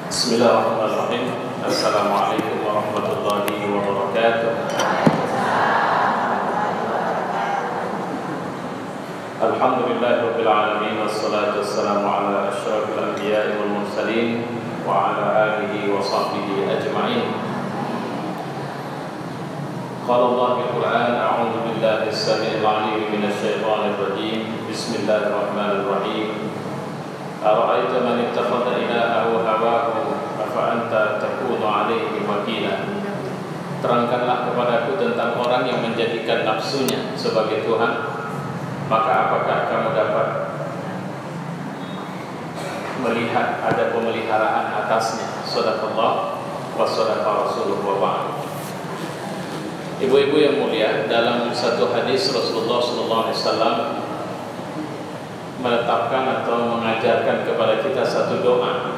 Bismillahirrahmanirrahim. Assalamualaikum warahmatullahi wabarakatuh. Alhamdulillahirabbil alamin wassalatu wassalamu ala asyrafil anbiya'i wal mursalin wa ala alihi wa sahbihi ajma'in. Qala Allah fil Qur'an, a'udzu billahi as-sami'il 'alim minasy syaithanir rajim. Bismillahirrahmanirrahim. Ara'aita man ittakhadha ilahahu hawahu afa anta takunu 'alaihi wakila. Terangkanlah kepadaku tentang orang yang menjadikan nafsunya sebagai Tuhan, maka apakah kamu dapat melihat ada pemeliharaan atasnya? Shadaqallah wa shadaqa Rasulullah wa ba'd. Ibu-ibu yang mulia, dalam satu hadis Rasulullah SAW menetapkan atau mengajarkan kepada kita satu doa,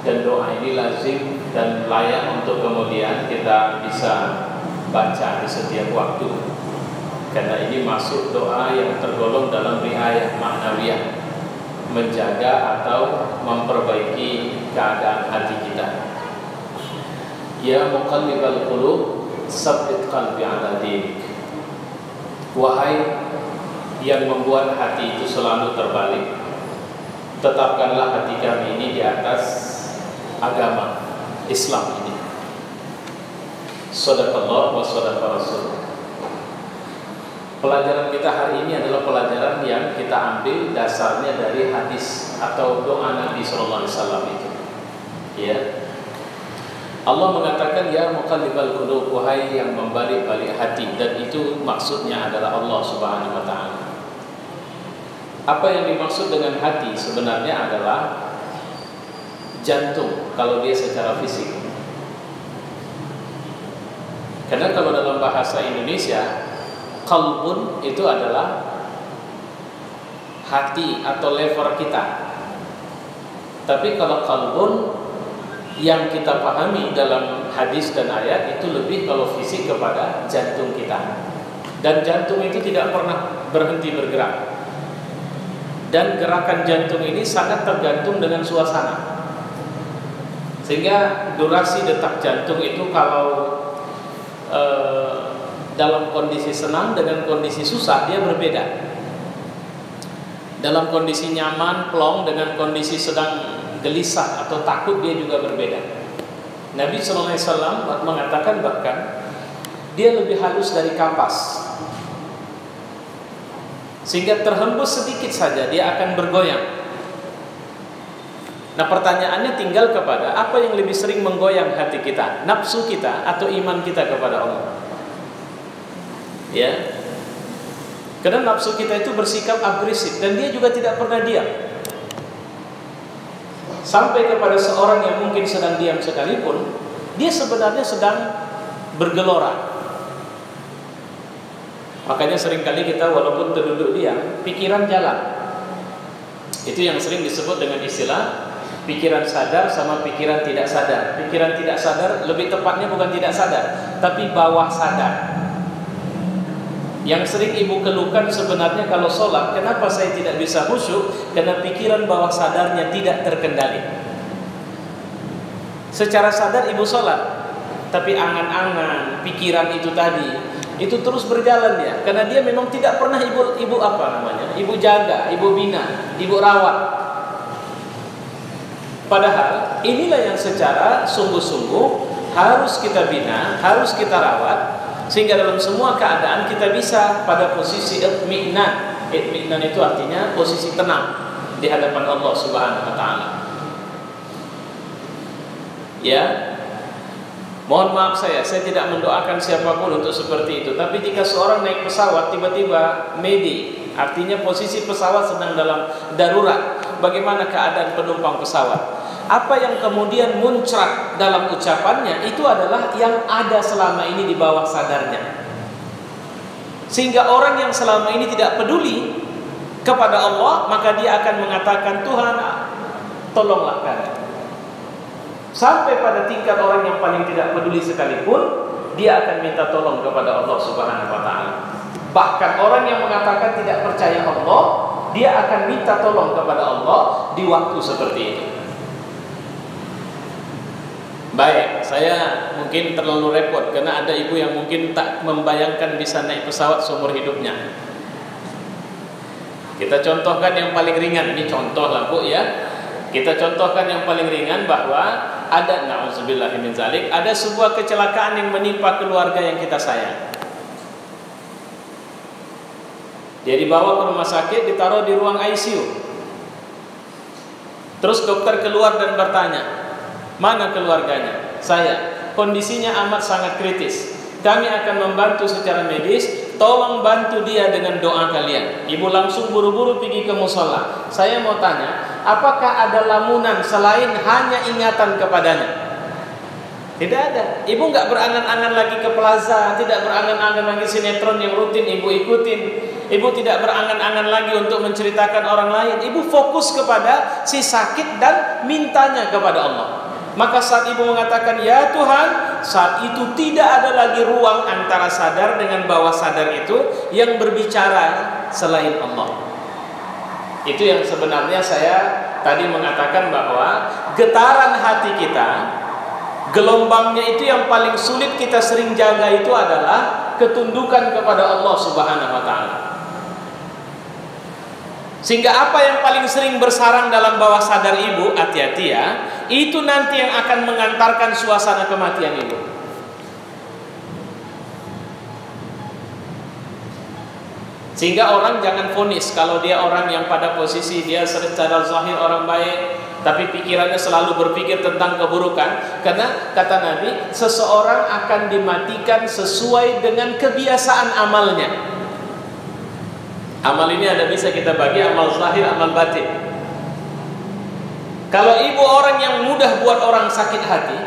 dan doa ini lazim dan layak untuk kemudian kita bisa baca di setiap waktu, karena ini masuk doa yang tergolong dalam riayah ma'nawiyah, menjaga atau memperbaiki keadaan hati kita. Ya muqallibal qulub, tsabbit qalbi ala dinik. Wahai yang membuat hati itu selalu terbalik, tetapkanlah hati kami ini di atas agama Islam ini. Shadaqallah wa shadaqa Rasul. Pelajaran kita hari ini adalah pelajaran yang kita ambil dasarnya dari hadis atau doa Nabi sallallahu alaihi wasallam itu. Ya. Allah mengatakan, ya muqallibal qulub, wahai yang membalik-balik hati, dan itu maksudnya adalah Allah Subhanahu wa taala. Apa yang dimaksud dengan hati sebenarnya adalah jantung kalau dia secara fisik. Karena kalau dalam bahasa Indonesia, qalbun itu adalah hati atau lever kita. Tapi kalau qalbun yang kita pahami dalam hadis dan ayat itu lebih kalau fisik kepada jantung kita. Dan jantung itu tidak pernah berhenti bergerak. Dan gerakan jantung ini sangat tergantung dengan suasana. Sehingga durasi detak jantung itu kalau dalam kondisi senang dengan kondisi susah dia berbeda. Dalam kondisi nyaman, plong, dengan kondisi sedang gelisah atau takut dia juga berbeda. Nabi SAW mengatakan bahkan dia lebih halus dari kapas, sehingga terhembus sedikit saja dia akan bergoyang. Nah, pertanyaannya tinggal kepada apa yang lebih sering menggoyang hati kita, nafsu kita atau iman kita kepada Allah. Ya. Karena nafsu kita itu bersikap agresif dan dia juga tidak pernah diam. Sampai kepada seorang yang mungkin sedang diam sekalipun, dia sebenarnya sedang bergelora. Makanya seringkali kita walaupun terduduk diam, pikiran jalan. Itu yang sering disebut dengan istilah pikiran sadar sama pikiran tidak sadar. Pikiran tidak sadar, lebih tepatnya bukan tidak sadar, tapi bawah sadar. Yang sering ibu keluhkan sebenarnya kalau sholat, kenapa saya tidak bisa khusyuk? Karena pikiran bawah sadarnya tidak terkendali. Secara sadar ibu sholat, tapi angan-angan, pikiran itu tadi, itu terus berjalan ya. Karena dia memang tidak pernah ibu apa namanya, ibu jaga, ibu bina, ibu rawat. Padahal inilah yang secara sungguh-sungguh harus kita bina, harus kita rawat, sehingga dalam semua keadaan kita bisa pada posisi itminan. Itminan itu artinya posisi tenang di hadapan Allah Subhanahu wa taala. Ya. Mohon maaf saya tidak mendoakan siapapun untuk seperti itu. Tapi jika seorang naik pesawat tiba-tiba mayday, artinya posisi pesawat sedang dalam darurat, bagaimana keadaan penumpang pesawat? Apa yang kemudian muncrat dalam ucapannya itu adalah yang ada selama ini di bawah sadarnya. Sehingga orang yang selama ini tidak peduli kepada Allah, maka dia akan mengatakan, Tuhan tolonglah kami. Sampai pada tingkat orang yang paling tidak peduli sekalipun, dia akan minta tolong kepada Allah Subhanahu wa taala. Bahkan orang yang mengatakan tidak percaya Allah, dia akan minta tolong kepada Allah di waktu seperti itu. Baik, saya mungkin terlalu repot karena ada ibu yang mungkin tak membayangkan bisa naik pesawat seumur hidupnya. Kita contohkan yang paling ringan, ini contoh lah Bu ya. Kita contohkan yang paling ringan bahwa ada, na'udzubillah min zalik, ada sebuah kecelakaan yang menimpa keluarga yang kita sayang. Dia dibawa ke rumah sakit, ditaruh di ruang ICU. Terus dokter keluar dan bertanya, mana keluarganya? Saya, kondisinya amat sangat kritis. Kami akan membantu secara medis. Tolong bantu dia dengan doa kalian. Ibu langsung buru-buru pergi ke musola. Saya mau tanya, apakah ada lamunan selain hanya ingatan kepadanya? Tidak ada. Ibu nggak berangan-angan lagi ke plaza, tidak berangan-angan lagi sinetron yang rutin ibu ikutin. Ibu tidak berangan-angan lagi untuk menceritakan orang lain. Ibu fokus kepada si sakit dan mintanya kepada Allah. Maka saat ibu mengatakan ya Tuhan, saat itu tidak ada lagi ruang antara sadar dengan bawah sadar itu yang berbicara selain Allah. Itu yang sebenarnya saya tadi mengatakan bahwa getaran hati kita, gelombangnya itu yang paling sulit kita sering jaga itu adalah ketundukan kepada Allah Subhanahu wa taala. Sehingga apa yang paling sering bersarang dalam bawah sadar ibu, hati-hati ya, itu nanti yang akan mengantarkan suasana kematian ibu. Sehingga orang jangan vonis kalau dia orang yang pada posisi dia secara zahir orang baik, tapi pikirannya selalu berpikir tentang keburukan. Karena kata Nabi, seseorang akan dimatikan sesuai dengan kebiasaan amalnya. Amal ini ada bisa kita bagi amal zahir, amal batin. Kalau ibu orang yang mudah buat orang sakit hati,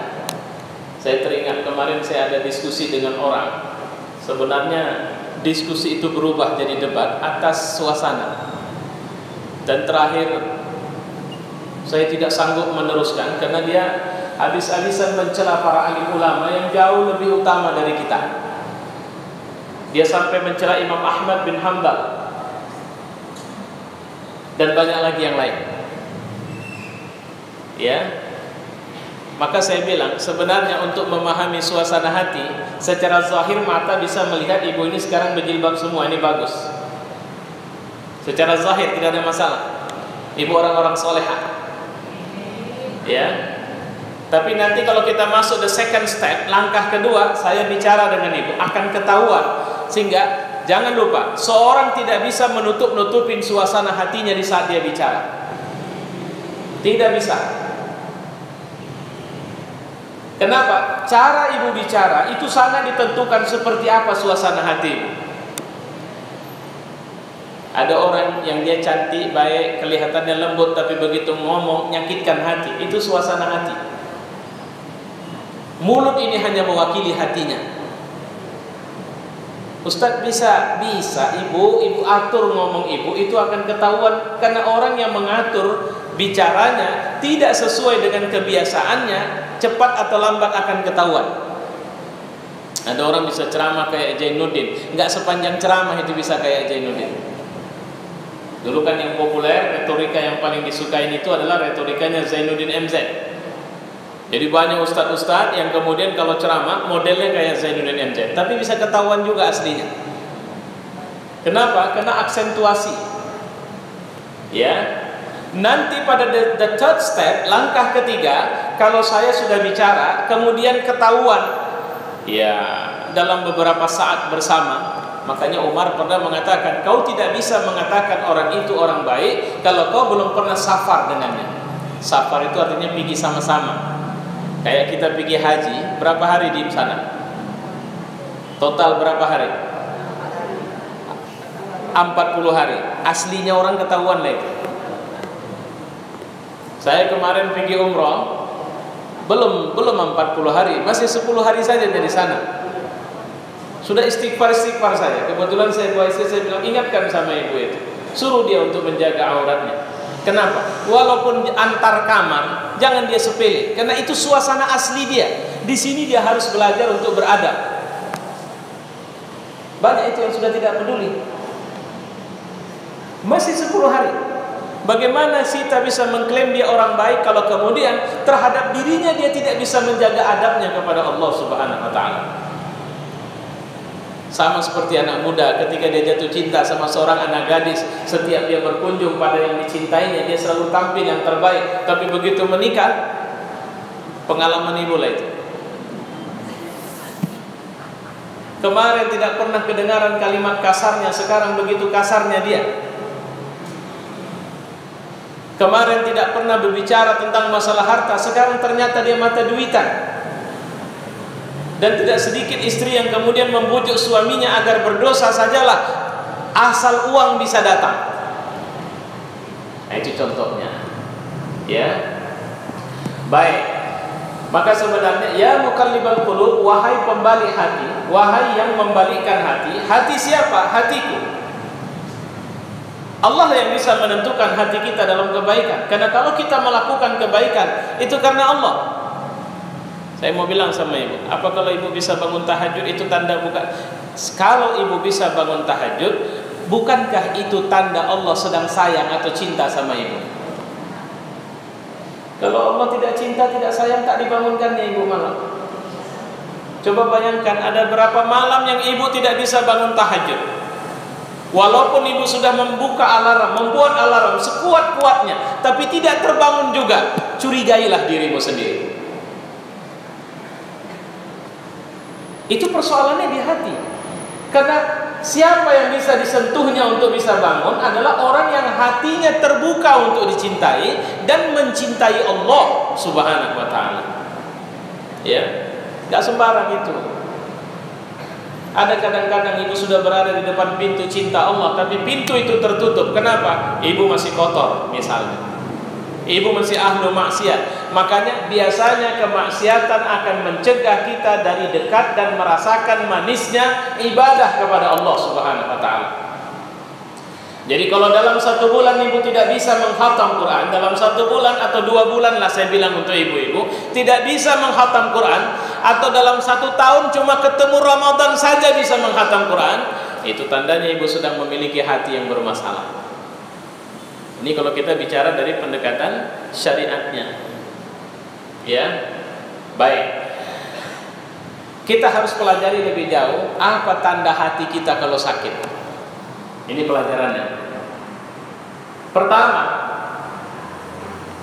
saya teringat kemarin saya ada diskusi dengan orang. Sebenarnya diskusi itu berubah jadi debat atas suasana. Dan terakhir saya tidak sanggup meneruskan karena dia habis-habisan mencela para alim ulama yang jauh lebih utama dari kita. Dia sampai mencela Imam Ahmad bin Hanbal dan banyak lagi yang lain. Ya, maka saya bilang sebenarnya untuk memahami suasana hati secara zahir mata bisa melihat ibu ini sekarang berjilbab semua, ini bagus. Secara zahir tidak ada masalah. Ibu orang-orang solehah. Ya. Tapi nanti kalau kita masuk the second step, langkah kedua, saya bicara dengan ibu akan ketahuan. Sehingga jangan lupa, seorang tidak bisa menutup-nutupin suasana hatinya di saat dia bicara. Tidak bisa. Kenapa? Cara ibu bicara itu sangat ditentukan seperti apa suasana hati ibu. Ada orang yang dia cantik, baik, kelihatannya lembut, tapi begitu ngomong nyakitkan hati. Itu suasana hati. Mulut ini hanya mewakili hatinya. Ustadz bisa ibu atur ngomong ibu itu akan ketahuan karena orang yang mengatur bicaranya tidak sesuai dengan kebiasaannya, cepat atau lambat akan ketahuan. Ada orang bisa ceramah kayak Zainuddin, nggak sepanjang ceramah itu bisa kayak Zainuddin. Dulu kan yang populer, retorika yang paling disukai itu adalah retorikanya Zainuddin MZ. Jadi banyak ustadz-ustadz yang kemudian kalau ceramah modelnya kayak Zainuddin MZ, tapi bisa ketahuan juga aslinya. Kenapa? Karena aksentuasi. Ya. Nanti pada the third step, langkah ketiga, kalau saya sudah bicara, kemudian ketahuan, ya dalam beberapa saat bersama, makanya Umar pernah mengatakan, kau tidak bisa mengatakan orang itu orang baik kalau kau belum pernah safar dengannya. Safar itu artinya pergi sama-sama. Kayak kita pergi haji, berapa hari di sana? Total berapa hari? 40 hari. Aslinya orang ketahuan lah itu. Saya kemarin pergi umroh, belum 40 hari, masih 10 hari saja dari sana. Sudah istighfar saya. Kebetulan saya bawa istri, saya bilang ingatkan sama ibu itu, suruh dia untuk menjaga auratnya. Kenapa? Walaupun antar kamar, jangan dia sepele, karena itu suasana asli dia. Di sini dia harus belajar untuk beradab. Banyak itu yang sudah tidak peduli. Masih 10 hari. Bagaimana Sita bisa mengklaim dia orang baik kalau kemudian terhadap dirinya dia tidak bisa menjaga adabnya kepada Allah Subhanahu wa taala? Sama seperti anak muda ketika dia jatuh cinta sama seorang anak gadis, setiap dia berkunjung pada yang dicintainya dia selalu tampil yang terbaik, tapi begitu menikah, pengalaman ibu lah itu. Kemarin tidak pernah kedengaran kalimat kasarnya, sekarang begitu kasarnya dia. Kemarin tidak pernah berbicara tentang masalah harta, sekarang ternyata dia mata duitan. Dan tidak sedikit istri yang kemudian membujuk suaminya agar berdosa sajalah asal uang bisa datang. Nah, itu contohnya. Ya. Baik. Maka sebenarnya ya muqallibal qulub, wahai pembalik hati, wahai yang membalikkan hati. Hati siapa? Hatiku. Allah yang bisa menentukan hati kita dalam kebaikan. Karena kalau kita melakukan kebaikan itu karena Allah. Saya mau bilang sama ibu, apa kalau ibu bisa bangun tahajud itu tanda bukan? Kalau ibu bisa bangun tahajud, bukankah itu tanda Allah sedang sayang atau cinta sama ibu? Kalau Allah tidak cinta, tidak sayang, tak dibangunkannya ibu malam. Coba bayangkan ada berapa malam yang ibu tidak bisa bangun tahajud. Walaupun ibu sudah membuka alarm, membuat alarm sekuat-kuatnya, tapi tidak terbangun juga. Curigailah dirimu sendiri. Itu persoalannya di hati. Karena siapa yang bisa disentuhnya untuk bisa bangun adalah orang yang hatinya terbuka untuk dicintai dan mencintai Allah Subhanahu wa taala. Ya, enggak sembarang itu. Ada kadang-kadang ibu sudah berada di depan pintu cinta Allah, tapi pintu itu tertutup. Kenapa? Ibu masih kotor misalnya. Ibu masih ahlu maksiat. Makanya biasanya kemaksiatan akan mencegah kita dari dekat dan merasakan manisnya ibadah kepada Allah Subhanahu wa taala. Jadi kalau dalam 1 bulan ibu tidak bisa menghatam Quran, dalam 1 bulan atau 2 bulan lah saya bilang untuk ibu-ibu, tidak bisa menghatam Quran, atau dalam 1 tahun cuma ketemu Ramadan saja bisa menghatam Quran, itu tandanya ibu sedang memiliki hati yang bermasalah. Ini kalau kita bicara dari pendekatan syariatnya. Ya, baik. Kita harus pelajari lebih jauh apa tanda hati kita kalau sakit. Ini pelajarannya. Pertama,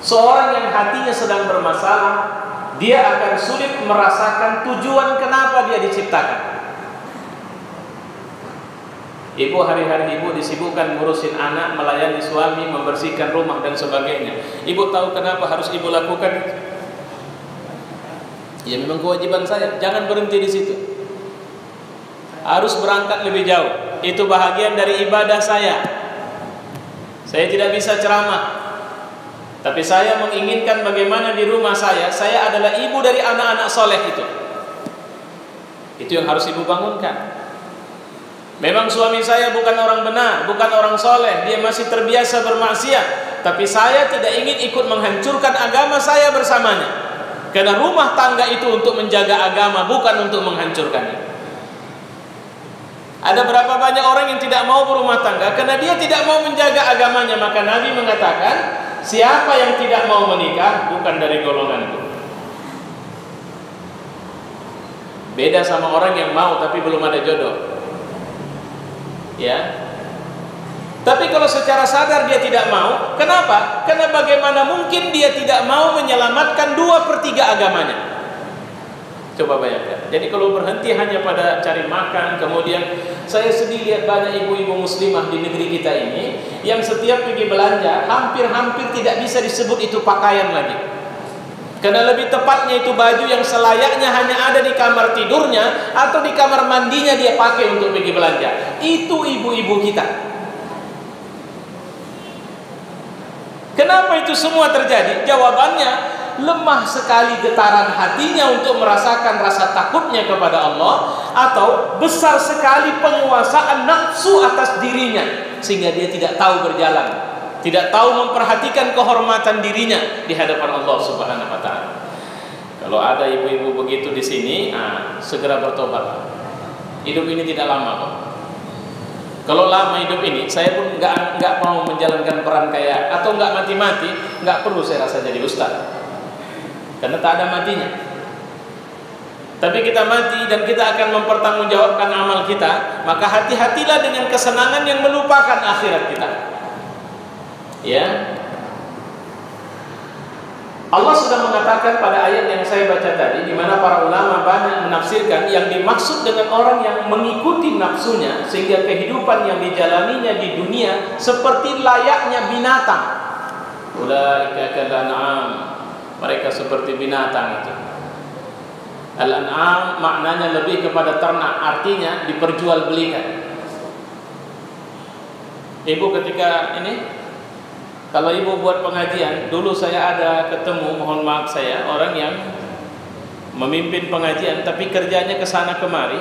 seorang yang hatinya sedang bermasalah, dia akan sulit merasakan tujuan kenapa dia diciptakan. Ibu hari-hari ibu disibukkan ngurusin anak, melayani suami, membersihkan rumah dan sebagainya. Ibu tahu kenapa harus ibu lakukan? Ya memang kewajiban saya. Jangan berhenti di situ. Harus berangkat lebih jauh. Itu bahagian dari ibadah saya. Saya tidak bisa ceramah, tapi saya menginginkan bagaimana di rumah saya adalah ibu dari anak-anak soleh itu. Itu yang harus ibu bangunkan. Memang suami saya bukan orang benar, bukan orang soleh, dia masih terbiasa bermaksiat, tapi saya tidak ingin ikut menghancurkan agama saya bersamanya. Karena rumah tangga itu untuk menjaga agama, bukan untuk menghancurkannya. Ada berapa banyak orang yang tidak mau berumah tangga karena dia tidak mau menjaga agamanya. Maka Nabi mengatakan, siapa yang tidak mau menikah bukan dari golonganku. Beda sama orang yang mau tapi belum ada jodoh. Ya. Tapi kalau secara sadar dia tidak mau, kenapa? Karena bagaimana mungkin dia tidak mau menyelamatkan 2/3 agamanya. Coba bayangkan. Jadi kalau berhenti hanya pada cari makan, kemudian saya sedih lihat banyak ibu-ibu muslimah di negeri kita ini yang setiap pergi belanja hampir-hampir tidak bisa disebut itu pakaian lagi. Karena lebih tepatnya itu baju yang selayaknya hanya ada di kamar tidurnya atau di kamar mandinya dia pakai untuk pergi belanja. Itu ibu-ibu kita. Kenapa itu semua terjadi? Jawabannya, lemah sekali getaran hatinya untuk merasakan rasa takutnya kepada Allah, atau besar sekali penguasaan nafsu atas dirinya sehingga dia tidak tahu berjalan, tidak tahu memperhatikan kehormatan dirinya di hadapan Allah Subhanahu wa taala. Kalau ada ibu-ibu begitu di sini, segera bertobat. Hidup ini tidak lama kok. Kalau lama hidup ini, saya pun nggak mau menjalankan peran kayak atau nggak mati-mati, nggak perlu saya rasa jadi ustaz, karena tak ada matinya. Tapi kita mati dan kita akan mempertanggungjawabkan amal kita, maka hati-hatilah dengan kesenangan yang melupakan akhirat kita. Ya, Allah sudah mengatakan pada ayat yang saya baca tadi, di mana para ulama banyak menafsirkan yang dimaksud dengan orang yang mengikuti nafsunya sehingga kehidupan yang dijalaninya di dunia seperti layaknya binatang. Ulaika kal-an'am, mereka seperti binatang itu. Al-an'am maknanya lebih kepada ternak, artinya diperjualbelikan. Ibu ketika ini, kalau ibu buat pengajian, dulu saya ada ketemu, mohon maaf saya, orang yang memimpin pengajian, tapi kerjanya kesana kemari,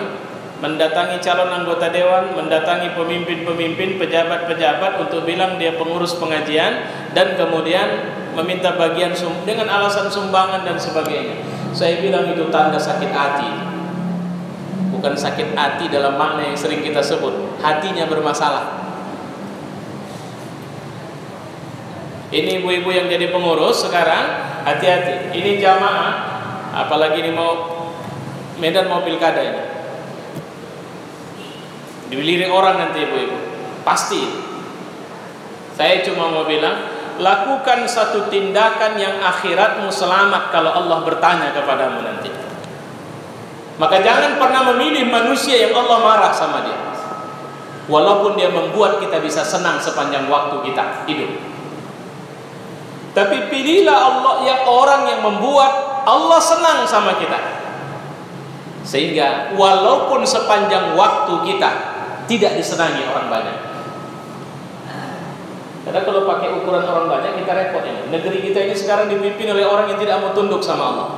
mendatangi calon anggota dewan, mendatangi pemimpin-pemimpin, pejabat-pejabat untuk bilang dia pengurus pengajian, dan kemudian meminta bagian dengan alasan sumbangan dan sebagainya. Saya bilang itu tanda sakit hati, bukan sakit hati dalam makna yang sering kita sebut, hatinya bermasalah. Ini ibu-ibu yang jadi pengurus sekarang, hati-hati. Ini jamaah, apalagi ini Medan mau pilkada ini. Dilirik orang nanti ibu-ibu, pasti. Saya cuma mau bilang, lakukan satu tindakan yang akhiratmu selamat kalau Allah bertanya kepadamu nanti. Maka jangan pernah memilih manusia yang Allah marah sama dia, walaupun dia membuat kita bisa senang sepanjang waktu kita hidup. Tapi pilihlah Allah orang yang membuat Allah senang sama kita, sehingga walaupun sepanjang waktu kita tidak disenangi orang banyak. Karena kalau pakai ukuran orang banyak kita repot ini. Negeri kita ini sekarang dipimpin oleh orang yang tidak mau tunduk sama Allah.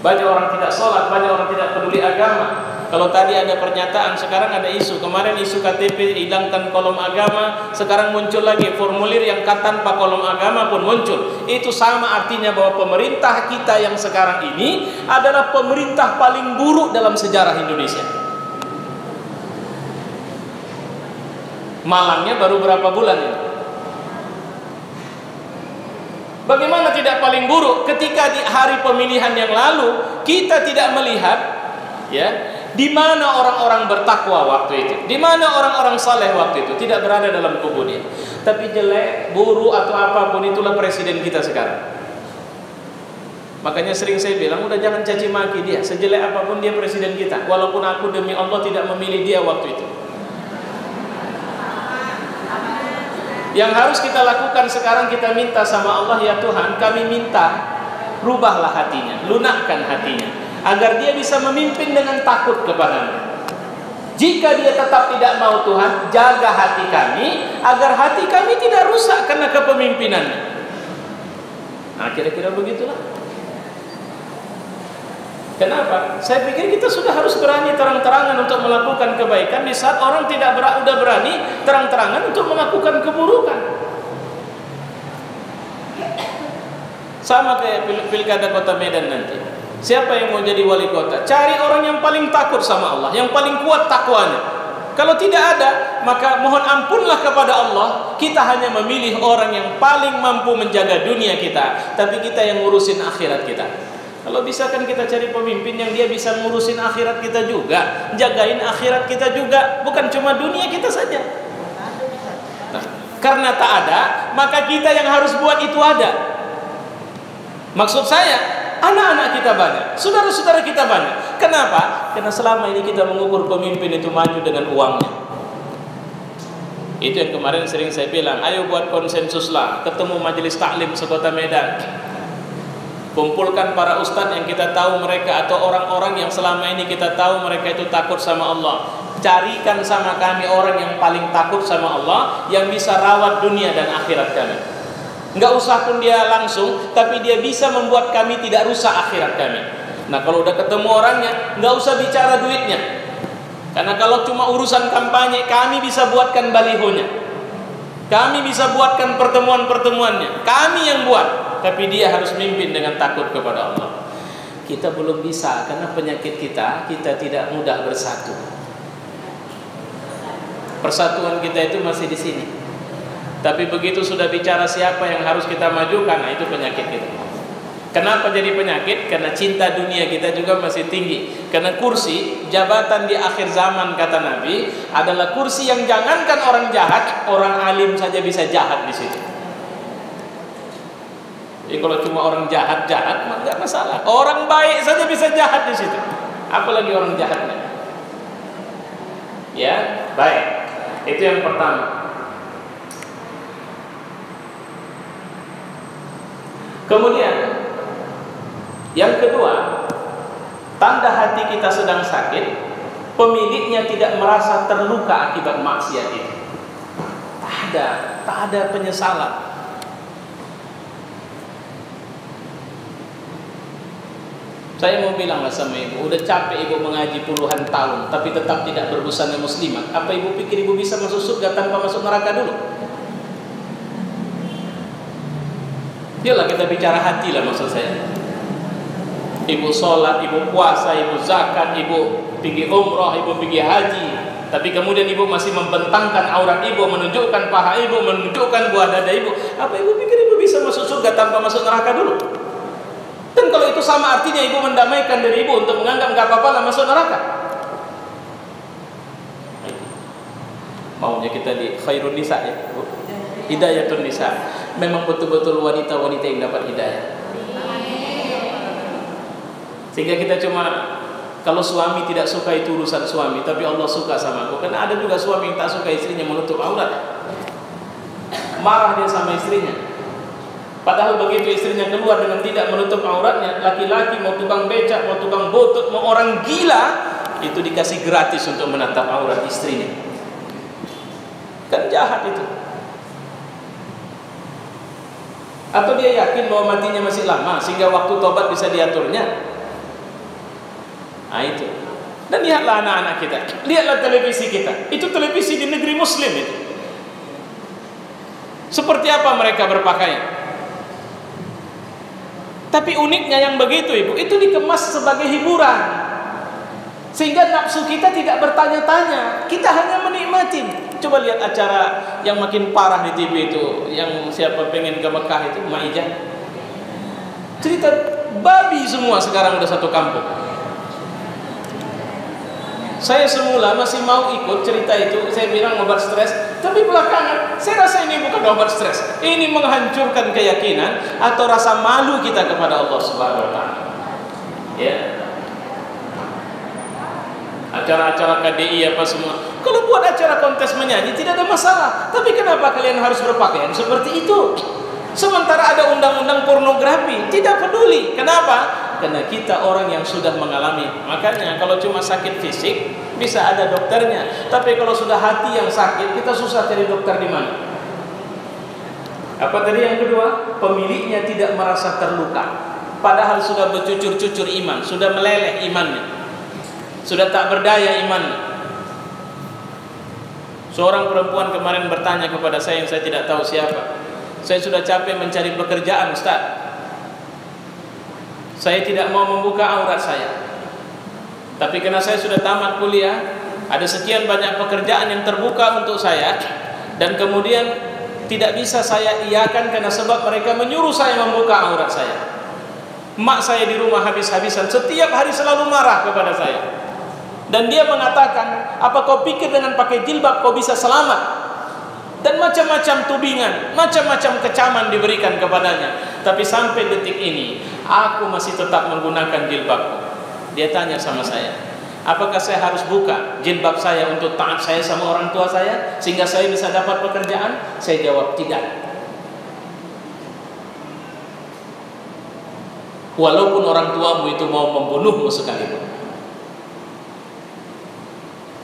Banyak orang tidak sholat, banyak orang tidak peduli agama. Kalau tadi ada pernyataan, sekarang ada isu. Kemarin isu KTP hilangkan kolom agama, sekarang muncul lagi formulir yang tanpa kolom agama pun muncul. Itu sama artinya bahwa pemerintah kita yang sekarang ini adalah pemerintah paling buruk dalam sejarah Indonesia. Malangnya baru berapa bulan ini. Bagaimana tidak paling buruk ketika di hari pemilihan yang lalu kita tidak melihat, ya, di mana orang-orang bertakwa waktu itu, di mana orang-orang saleh waktu itu, tidak berada dalam kubu dia. Tapi jelek, buruk atau apapun itulah presiden kita sekarang. Makanya sering saya bilang, udah jangan caci maki dia, sejelek apapun dia presiden kita. Walaupun aku demi Allah tidak memilih dia waktu itu. Yang harus kita lakukan sekarang, kita minta sama Allah, ya Tuhan, kami minta rubahlah hatinya, lunakkan hatinya, agar dia bisa memimpin dengan takut kepadamu. Jika dia tetap tidak mau, Tuhan, jaga hati kami, agar hati kami tidak rusak karena kepemimpinannya. Nah, kira-kira begitulah. Kenapa? Saya pikir kita sudah harus berani terang-terangan untuk melakukan kebaikan di saat orang tidak udah berani terang-terangan untuk melakukan keburukan. Sama kayak pilkada kota Medan nanti. Siapa yang mau jadi wali kota? Cari orang yang paling takut sama Allah, yang paling kuat takwanya. Kalau tidak ada, maka mohon ampunlah kepada Allah. Kita hanya memilih orang yang paling mampu menjaga dunia kita, tapi kita yang ngurusin akhirat kita. Kalau bisa kan kita cari pemimpin yang dia bisa ngurusin akhirat kita juga, jagain akhirat kita juga, bukan cuma dunia kita saja. Nah, karena tak ada, maka kita yang harus buat itu ada. Maksud saya, anak-anak kita banyak, saudara-saudara kita banyak. Kenapa? Karena selama ini kita mengukur pemimpin itu maju dengan uangnya. Itu yang kemarin sering saya bilang, ayo buat konsensus lah, ketemu majelis taklim sekota Medan. Kumpulkan para ustadz yang kita tahu mereka, atau orang-orang yang selama ini kita tahu mereka itu takut sama Allah. Carikan sama kami orang yang paling takut sama Allah, yang bisa rawat dunia dan akhirat kami. Nggak usah pun dia langsung, tapi dia bisa membuat kami tidak rusak akhirat kami. Nah, kalau udah ketemu orangnya, nggak usah bicara duitnya. Karena kalau cuma urusan kampanye, kami bisa buatkan balihonya, kami bisa buatkan pertemuan-pertemuannya, kami yang buat. Tapi dia harus mimpin dengan takut kepada Allah. Kita belum bisa, karena penyakit kita tidak mudah bersatu. Persatuan kita itu masih di sini. Tapi begitu sudah bicara siapa yang harus kita majukan, nah itu penyakit kita. Kenapa jadi penyakit? Karena cinta dunia kita juga masih tinggi. Karena kursi, jabatan di akhir zaman kata Nabi adalah kursi yang jangankan orang jahat, orang alim saja bisa jahat di situ. Jadi kalau cuma orang jahat nggak masalah. Orang baik saja bisa jahat di situ. Apalagi orang jahatnya. Ya, baik. Itu yang pertama. Kemudian yang kedua, tanda hati kita sedang sakit, pemiliknya tidak merasa terluka akibat maksiat itu. Tak ada penyesalan. Saya mau bilang lah sama ibu, udah capek ibu mengaji puluhan tahun, tapi tetap tidak berbusana muslimat. Apa ibu pikir ibu bisa masuk surga tanpa masuk neraka dulu? Yalah, kita bicara hati lah maksud saya. Ibu sholat, ibu puasa, ibu zakat, ibu pergi umrah, ibu pergi haji, tapi kemudian ibu masih membentangkan aurat ibu, menunjukkan paha ibu, menunjukkan buah dada ibu. Apa ibu pikir ibu bisa masuk surga tanpa masuk neraka dulu? Dan kalau itu sama artinya ibu mendamaikan diri ibu untuk menganggap nggak apa-apa lah masuk neraka. Maunya kita di khairun nisa ya, hidayatun nisa. Memang betul-betul wanita-wanita yang dapat hidayah. Sehingga kita cuma, kalau suami tidak suka itu urusan suami, tapi Allah suka sama aku. Karena ada juga suami yang tak suka istrinya menutup aurat, marah dia sama istrinya. Padahal begitu istrinya keluar dengan tidak menutup auratnya, laki-laki mau tukang becak, mau tukang botut, mau orang gila, itu dikasih gratis untuk menatap aurat istrinya. Kan jahat itu. Atau dia yakin bahwa matinya masih lama sehingga waktu tobat bisa diaturnya. Nah itu. Dan lihatlah anak-anak kita, lihatlah televisi kita. Itu televisi di negeri muslim itu. Seperti apa mereka berpakaian? Tapi uniknya yang begitu ibu, itu dikemas sebagai hiburan, sehingga nafsu kita tidak bertanya-tanya, kita hanya menikmati. Coba lihat acara yang makin parah di TV itu, yang siapa pengen ke Mekah itu, Maijah. Cerita babi semua sekarang udah satu kampung. Saya semula masih mau ikut cerita itu, saya bilang obat stres, tapi belakangan saya rasa ini bukan obat stres. Ini menghancurkan keyakinan atau rasa malu kita kepada Allah Subhanahu wa taala. Ya. Acara-acara KDI apa semua. Kalau buat acara kontes menyanyi tidak ada masalah, tapi kenapa kalian harus berpakaian seperti itu? Sementara ada undang-undang pornografi, tidak peduli. Kenapa? Karena kita orang yang sudah mengalami. Makanya kalau cuma sakit fisik bisa ada dokternya, tapi kalau sudah hati yang sakit, kita susah cari dokter di mana. Apa tadi yang kedua? Pemiliknya tidak merasa terluka, padahal sudah bercucur-cucur iman, sudah meleleh imannya, sudah tak berdaya imannya. Seorang perempuan kemarin bertanya kepada saya yang saya tidak tahu siapa, saya sudah capek mencari pekerjaan Ustaz, saya tidak mau membuka aurat saya, tapi karena saya sudah tamat kuliah, ada sekian banyak pekerjaan yang terbuka untuk saya, dan kemudian tidak bisa saya iakan karena sebab mereka menyuruh saya membuka aurat saya. Mak saya di rumah habis-habisan, setiap hari selalu marah kepada saya, dan dia mengatakan, apa kau pikir dengan pakai jilbab kau bisa selamat? Dan macam-macam tudingan, macam-macam kecaman diberikan kepadanya. Tapi sampai detik ini aku masih tetap menggunakan jilbabku. Dia tanya sama saya, apakah saya harus buka jilbab saya untuk taat saya sama orang tua saya sehingga saya bisa dapat pekerjaan? Saya jawab tidak. Walaupun orang tuamu itu mau membunuhmu sekalipun.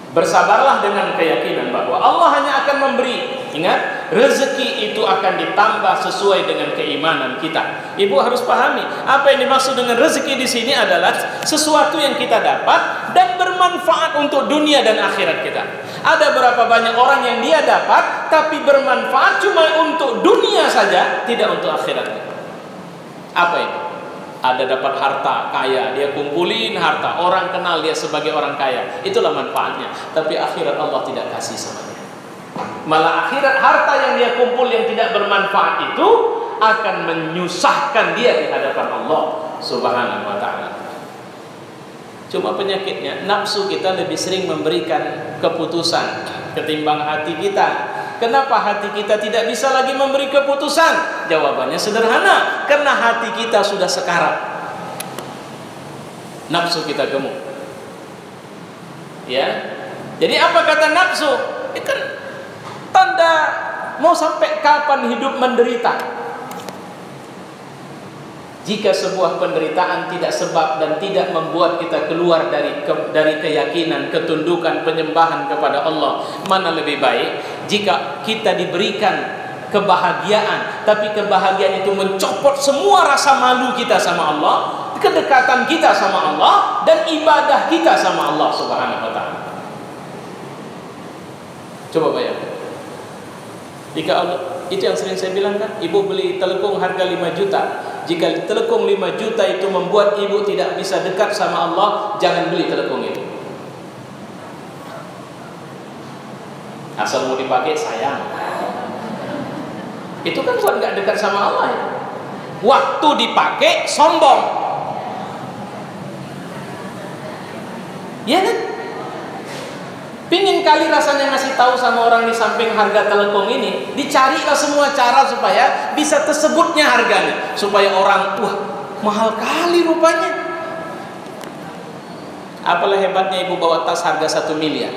Bersabarlah dengan keyakinan bahwa Allah hanya akan memberi. Ingat, rezeki itu akan ditambah sesuai dengan keimanan kita. Ibu harus pahami, apa yang dimaksud dengan rezeki di sini adalah sesuatu yang kita dapat dan bermanfaat untuk dunia dan akhirat kita. Ada berapa banyak orang yang dia dapat tapi bermanfaat cuma untuk dunia saja, tidak untuk akhiratnya. Apa itu? Ada dapat harta kaya, dia kumpulin harta, orang kenal dia sebagai orang kaya, itulah manfaatnya. Tapi akhirat Allah tidak kasih sama dia. Malah akhirat harta yang dia kumpul yang tidak bermanfaat itu akan menyusahkan dia di hadapan Allah Subhanahu wa taala. Cuma penyakitnya nafsu kita lebih sering memberikan keputusan ketimbang hati kita. Kenapa hati kita tidak bisa lagi memberi keputusan? Jawabannya sederhana, karena hati kita sudah sekarat. Nafsu kita gemuk. Ya. Jadi apa kata nafsu? Itu kan tanda mau sampai kapan hidup menderita. Jika sebuah penderitaan tidak sebab dan tidak membuat kita keluar dari keyakinan, ketundukan, penyembahan kepada Allah, mana lebih baik jika kita diberikan kebahagiaan, tapi kebahagiaan itu mencopot semua rasa malu kita sama Allah, kedekatan kita sama Allah, dan ibadah kita sama Allah Subhanahu wa taala. Coba bayangkan. Jika Allah, itu yang sering saya bilang kan, ibu beli telekung harga 5 juta. Jika telekung 5 juta itu membuat ibu tidak bisa dekat sama Allah, jangan beli telekung itu. Asal mau dipakai sayang. Itu kan buat nggak dekat sama Allah ya. Waktu dipakai sombong. Ya kan? Pingin kali rasanya ngasih tahu sama orang di samping harga telekung ini, dicarilah semua cara supaya bisa tersebutnya harganya, supaya orang, wah mahal kali rupanya. Apalah hebatnya ibu bawa tas harga 1 miliar.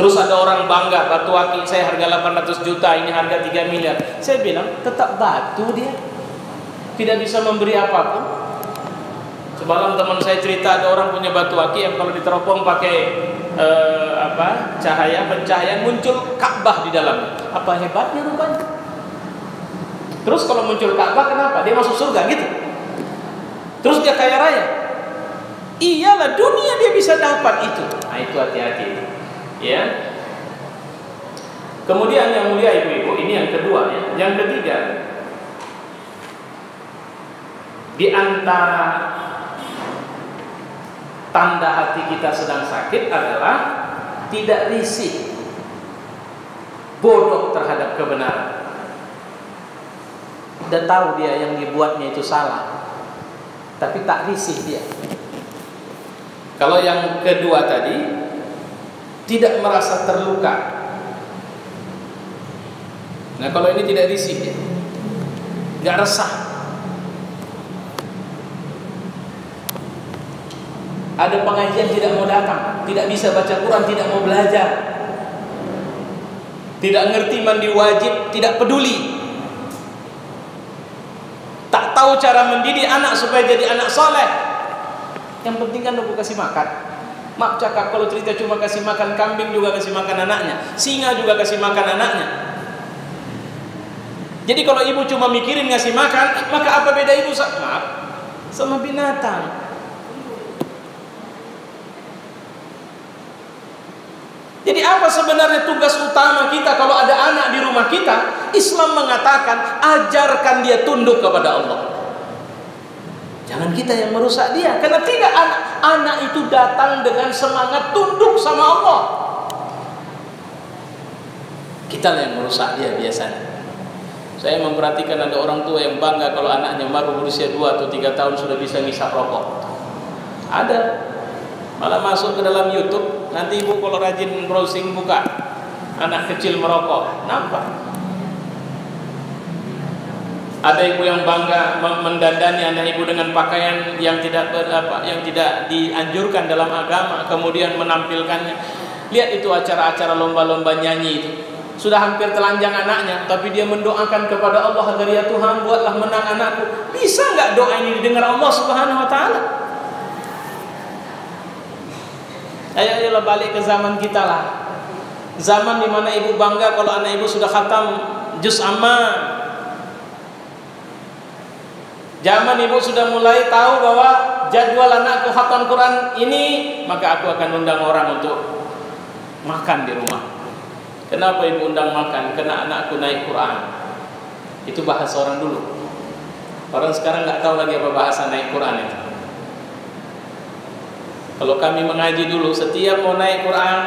Terus ada orang bangga, batu akik saya harga 800 juta, ini harga 3 miliar. Saya bilang tetap batu dia, tidak bisa memberi apapun. Semalam teman saya cerita ada orang punya batu akik yang kalau diteropong pakai pencahayaan muncul Ka'bah di dalamnya. Apa hebatnya rupanya? Terus kalau muncul Ka'bah kenapa? Dia masuk surga gitu. Terus dia kaya raya. Iyalah, dunia dia bisa dapat itu. Nah, itu hati-hati itu. Ya. Kemudian yang mulia ibu-ibu, ini yang kedua ya. Yang ketiga, di antara tanda hati kita sedang sakit adalah tidak risih, bodoh terhadap kebenaran. Udah tahu dia yang dibuatnya itu salah, tapi tak risih dia. Kalau yang kedua tadi, tidak merasa terluka. Nah kalau ini tidak risih dia, nggak resah. Ada pengajian tidak mau datang, tidak bisa baca Quran, tidak mau belajar, tidak ngerti mandi wajib, tidak peduli, tak tahu cara mendidik anak supaya jadi anak soleh. Yang penting kan aku kasih makan. Maaf cakap, kalau cerita cuma kasih makan kambing juga kasih makan anaknya, singa juga kasih makan anaknya. Jadi kalau ibu cuma mikirin ngasih makan, maka apa beda ibu sama binatang? Jadi apa sebenarnya tugas utama kita kalau ada anak di rumah kita? Islam mengatakan ajarkan dia tunduk kepada Allah. Jangan kita yang merusak dia, karena tidak anak itu datang dengan semangat tunduk sama Allah. Kita yang merusak dia biasanya. Saya memperhatikan ada orang tua yang bangga kalau anaknya baru berusia 2 atau 3 tahun sudah bisa ngisap rokok. Ada. Malah masuk ke dalam YouTube, nanti ibu kalau rajin browsing buka anak kecil merokok, nampak. Ada ibu yang bangga mendandani anak ibu dengan pakaian yang tidak dianjurkan dalam agama, kemudian menampilkannya. Lihat itu acara-acara lomba-lomba nyanyi itu. Sudah hampir telanjang anaknya, tapi dia mendoakan kepada Allah agar ya Tuhan buatlah menang anakku. Bisa nggak doa ini didengar Allah Subhanahu wa taala? Ayolah balik ke zaman kita lah. Zaman dimana ibu bangga kalau anak ibu sudah khatam juz amma. Zaman ibu sudah mulai tahu bahwa jadwal anakku khatam Quran ini, maka aku akan undang orang untuk makan di rumah. Kenapa ibu undang makan? Karena anakku naik Quran. Itu bahasa orang dulu. Orang sekarang nggak tahu lagi apa bahasa naik Quran itu. Kalau kami mengaji dulu, setiap mau naik Quran,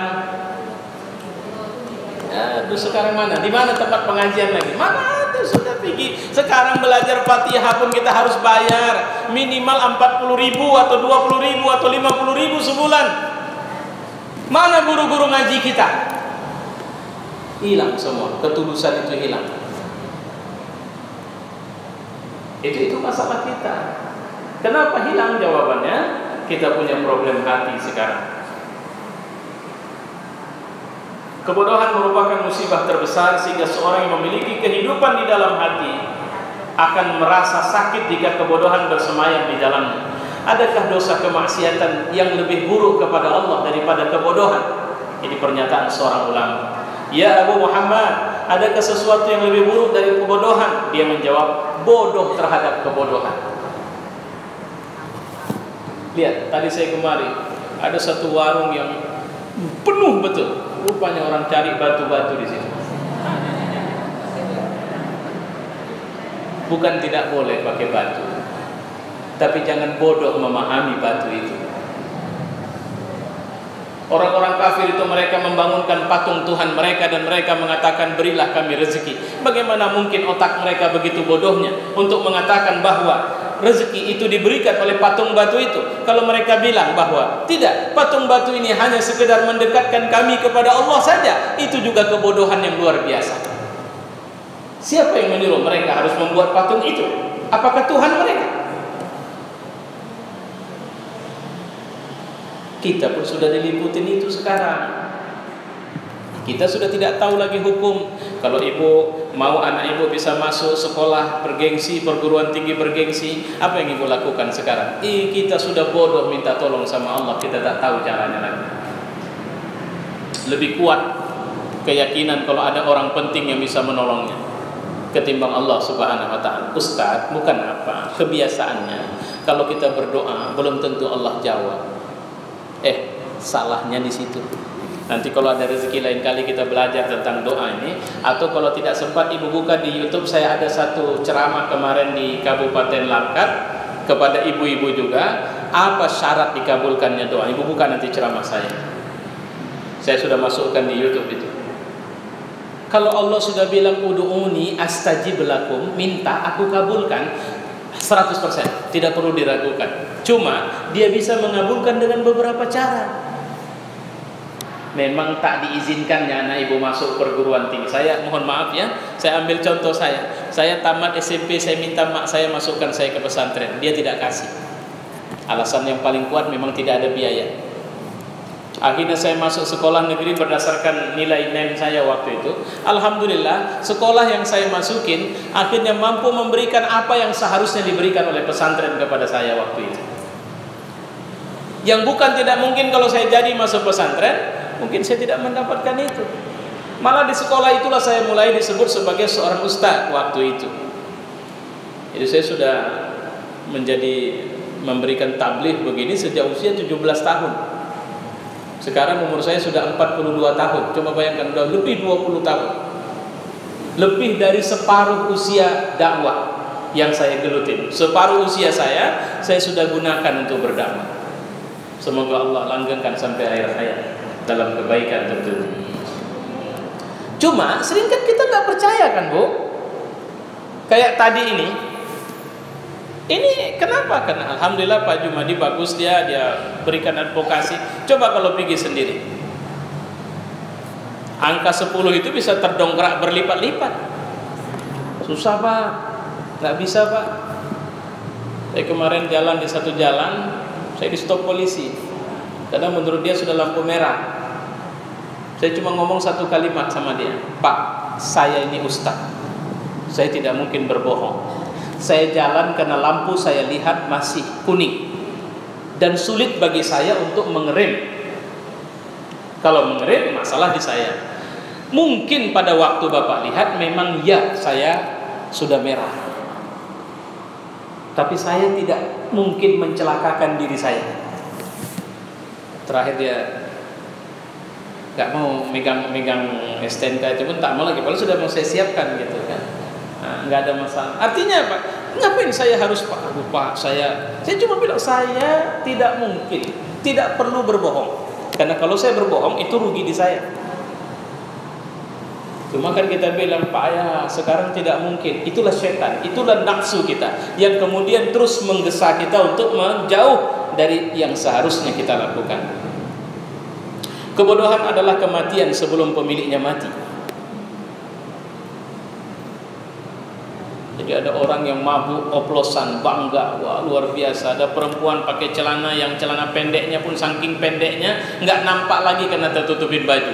Aduh, sekarang mana? Di mana tempat pengajian lagi? Mana ada, sudah pergi. Sekarang belajar Fatihah pun kita harus bayar minimal 40.000 atau 20.000 atau 50.000 sebulan. Mana guru-guru ngaji kita? Hilang semua, ketulusan itu hilang. Itu masalah kita. Kenapa hilang? Jawabannya, kita punya problem hati sekarang. Kebodohan merupakan musibah terbesar, sehingga seorang yang memiliki kehidupan di dalam hati akan merasa sakit jika kebodohan bersemayam di dalamnya. Adakah dosa kemaksiatan yang lebih buruk kepada Allah daripada kebodohan? Ini pernyataan seorang ulama. Ya Abu Muhammad, adakah sesuatu yang lebih buruk dari kebodohan? Dia menjawab, bodoh terhadap kebodohan. Lihat, tadi saya kemari, ada satu warung yang penuh betul. Rupanya orang cari batu-batu di situ. Bukan tidak boleh pakai batu, tapi jangan bodoh memahami batu itu. Orang-orang kafir itu mereka membangunkan patung Tuhan mereka dan mereka mengatakan, berilah kami rezeki. Bagaimana mungkin otak mereka begitu bodohnya untuk mengatakan bahwa rezeki itu diberikan oleh patung batu itu? Kalau mereka bilang bahwa tidak, patung batu ini hanya sekedar mendekatkan kami kepada Allah saja, itu juga kebodohan yang luar biasa. Siapa yang menyuruh mereka harus membuat patung itu? Apakah Tuhan mereka? Kita pun sudah diliputin itu sekarang. Kita sudah tidak tahu lagi hukum. Kalau ibu mau anak ibu bisa masuk sekolah bergengsi, perguruan tinggi bergengsi, apa yang ibu lakukan sekarang? Kita sudah bodoh minta tolong sama Allah, kita tak tahu caranya lagi. Lebih kuat keyakinan kalau ada orang penting yang bisa menolongnya ketimbang Allah Subhanahu wa taala. Ustaz, bukan apa, kebiasaannya kalau kita berdoa belum tentu Allah jawab. Salahnya di situ. Nanti kalau ada rezeki lain kali kita belajar tentang doa ini. Atau kalau tidak sempat ibu buka di YouTube, saya ada satu ceramah kemarin di Kabupaten Langkat kepada ibu-ibu juga, apa syarat dikabulkannya doa. Ibu buka nanti ceramah saya sudah masukkan di YouTube itu. Kalau Allah sudah bilang ud'uni astajib lakum, minta aku kabulkan, 100%, tidak perlu diragukan. Cuma dia bisa mengabulkan dengan beberapa cara. Memang tak diizinkannya anak ibu masuk perguruan tinggi. Saya mohon maaf ya, saya ambil contoh saya tamat SMP, saya minta mak saya masukkan saya ke pesantren, dia tidak kasih. Alasan yang paling kuat memang tidak ada biaya. Akhirnya saya masuk sekolah negeri berdasarkan nilai NEM saya waktu itu. Alhamdulillah, sekolah yang saya masukin akhirnya mampu memberikan apa yang seharusnya diberikan oleh pesantren kepada saya waktu itu. Yang bukan tidak mungkin kalau saya jadi masuk pesantren, mungkin saya tidak mendapatkan itu. Malah di sekolah itulah saya mulai disebut sebagai seorang ustaz waktu itu. Jadi saya sudah memberikan tabligh begini sejak usia 17 tahun. Sekarang umur saya sudah 42 tahun. Coba bayangkan, sudah lebih 20 tahun. Lebih dari separuh usia dakwah yang saya gelutin. Separuh usia saya sudah gunakan untuk berdakwah. Semoga Allah langgengkan sampai akhir hayat dalam kebaikan tentu. Cuma sering kan kita nggak percaya kan Bu? Kayak tadi ini kenapa? Karena alhamdulillah Pak Jumadi bagus, dia berikan advokasi. Coba kalau pergi sendiri, angka 10 itu bisa terdongkrak berlipat-lipat. Susah Pak, nggak bisa Pak. Saya kemarin jalan di satu jalan, saya di stop polisi karena menurut dia sudah lampu merah. Saya cuma ngomong satu kalimat sama dia, Pak, saya ini ustaz, saya tidak mungkin berbohong. Saya jalan karena lampu saya lihat masih kuning dan sulit bagi saya untuk mengerem. Kalau mengerem masalah di saya. Mungkin pada waktu Bapak lihat memang ya saya sudah merah, tapi saya tidak mungkin mencelakakan diri saya. Terakhir dia nggak mau megang STNK itu pun tak mau lagi, padahal sudah mau saya siapkan gitu kan. Nggak ada masalah. Artinya apa? Ngapain saya harus Pak? Saya cuma bilang saya tidak mungkin, tidak perlu berbohong. Karena kalau saya berbohong itu rugi di saya. Cuma kan kita bilang, Pak Ayah, sekarang tidak mungkin. Itulah setan, itulah nafsu kita yang kemudian terus menggesa kita untuk menjauh dari yang seharusnya kita lakukan. Kebodohan adalah kematian sebelum pemiliknya mati. Jadi ada orang yang mabuk, oplosan, bangga, wah luar biasa. Ada perempuan pakai celana yang celana pendeknya pun saking pendeknya nggak nampak lagi karena tertutupin baju.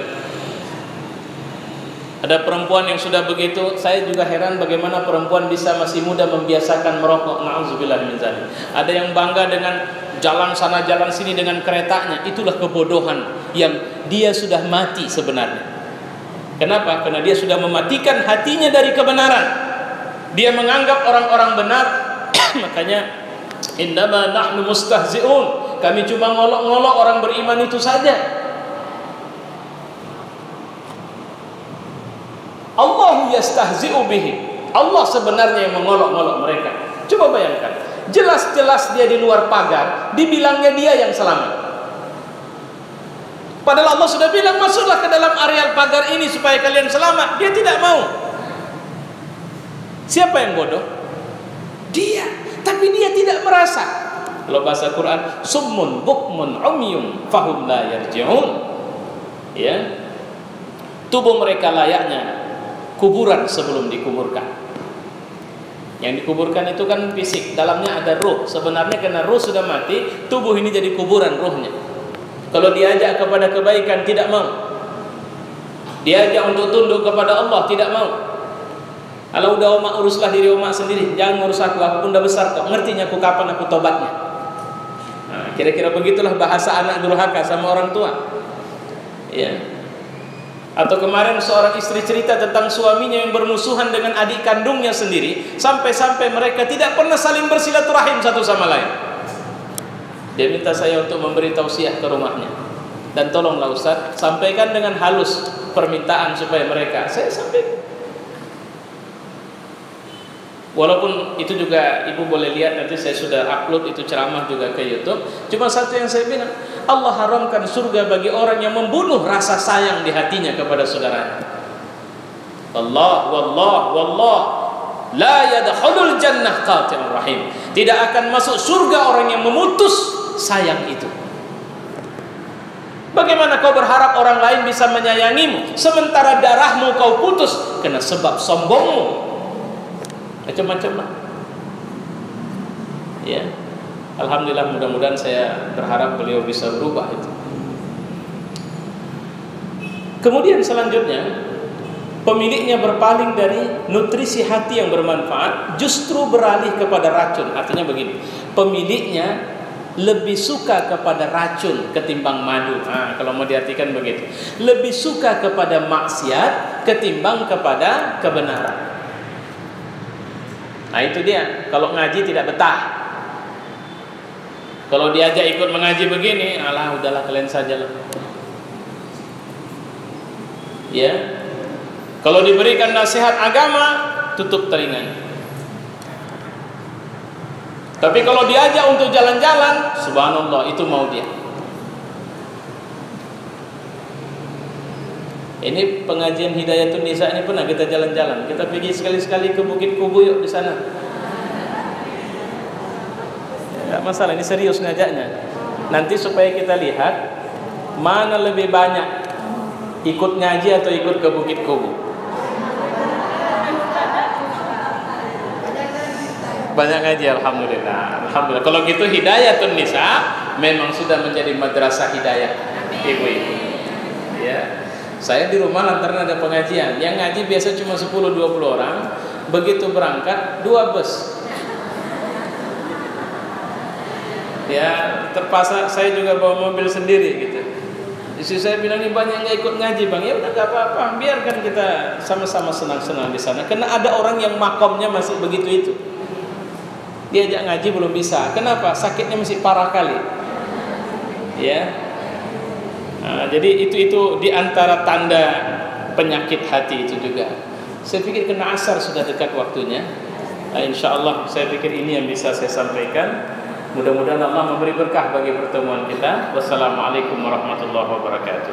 Ada perempuan yang sudah begitu, saya juga heran bagaimana perempuan bisa masih muda membiasakan merokok. Na'udzubillah min dzalik. Ada yang bangga dengan jalan sana jalan sini dengan keretanya. Itulah kebodohan yang dia sudah mati sebenarnya. Kenapa? Karena dia sudah mematikan hatinya dari kebenaran. Dia menganggap orang-orang benar. Makanya innama nahnu mustahzi'un. Kami cuma ngolok-ngolok orang beriman itu saja. Allahu yastahzi'u bihim. Allah sebenarnya yang mengolok-olok mereka. Coba bayangkan, jelas-jelas dia di luar pagar, dibilangnya dia yang selamat. Padahal Allah sudah bilang, masuklah ke dalam areal pagar ini supaya kalian selamat. Dia tidak mau. Siapa yang bodoh? Dia. Tapi dia tidak merasa. Kalau bahasa Quran, summun bukmun umyum fahum la yarji'un. Ya. Tubuh mereka layaknya kuburan sebelum dikuburkan. Yang dikuburkan itu kan fisik, dalamnya ada ruh. Sebenarnya karena ruh sudah mati, tubuh ini jadi kuburan ruhnya. Kalau diajak kepada kebaikan tidak mau. Diajak untuk tunduk kepada Allah tidak mau. Kalau udah Oma uruslah diri Oma sendiri, jangan ngurus aku pun udah besar kok. Ngertinya aku kapan aku tobatnya. Nah, kira-kira begitulah bahasa anak durhaka sama orang tua. Ya. Atau kemarin seorang istri cerita tentang suaminya yang bermusuhan dengan adik kandungnya sendiri, sampai-sampai mereka tidak pernah saling bersilaturahim satu sama lain. Dia minta saya untuk memberi tausiah ke rumahnya, dan tolonglah Ustaz, sampaikan dengan halus permintaan supaya mereka. Saya sampaikan. Walaupun itu juga ibu boleh lihat, nanti saya sudah upload itu ceramah juga ke YouTube. Cuma satu yang saya bilang, Allah haramkan surga bagi orang yang membunuh rasa sayang di hatinya kepada saudaranya. Wallah la yadkhulul jannah qati'ur rahim. Tidak akan masuk surga orang yang memutus sayang itu. Bagaimana kau berharap orang lain bisa menyayangimu sementara darahmu kau putus karena sebab sombongmu? Macam-macam lah. Ya. Alhamdulillah, mudah-mudahan saya berharap beliau bisa berubah itu. Kemudian selanjutnya, pemiliknya berpaling dari nutrisi hati yang bermanfaat, justru beralih kepada racun. Artinya begini, pemiliknya lebih suka kepada racun ketimbang madu. Nah, kalau mau diartikan begitu, lebih suka kepada maksiat ketimbang kepada kebenaran. Nah itu dia, kalau ngaji tidak betah. Kalau diajak ikut mengaji begini, alah udahlah kalian saja lah. Ya. Kalau diberikan nasihat agama, tutup telinganya. Tapi kalau diajak untuk jalan-jalan, subhanallah, itu mau dia. Ini pengajian Hidayatun Nisa ini pernah kita jalan-jalan. Kita pergi sekali-sekali ke Bukit Kubu yuk di sana. Enggak masalah, ini serius ngajaknya. Nanti supaya kita lihat mana lebih banyak ikut ngaji atau ikut ke Bukit Kubu. Banyak ngaji, alhamdulillah. Alhamdulillah. Kalau gitu Hidayatun Nisa memang sudah menjadi madrasah hidayah ibu-ibu. Ya. Saya di rumah lantaran ada pengajian. Yang ngaji biasa cuma 10-20 orang. Begitu berangkat 2 bus. Ya, terpaksa saya juga bawa mobil sendiri gitu. Istri saya bilang, ini banyak yang ikut ngaji bang. Ya udah gak apa-apa, biarkan kita sama-sama senang-senang di sana. Karena ada orang yang makomnya masih begitu itu. Diajak ngaji belum bisa. Kenapa? Sakitnya masih parah kali. Ya. Nah, jadi itu di antara tanda penyakit hati itu juga. Saya pikir kena asar sudah dekat waktunya. Nah, insya Allah saya pikir ini yang bisa saya sampaikan. Mudah-mudahan Allah memberi berkah bagi pertemuan kita. Wassalamualaikum warahmatullahi wabarakatuh.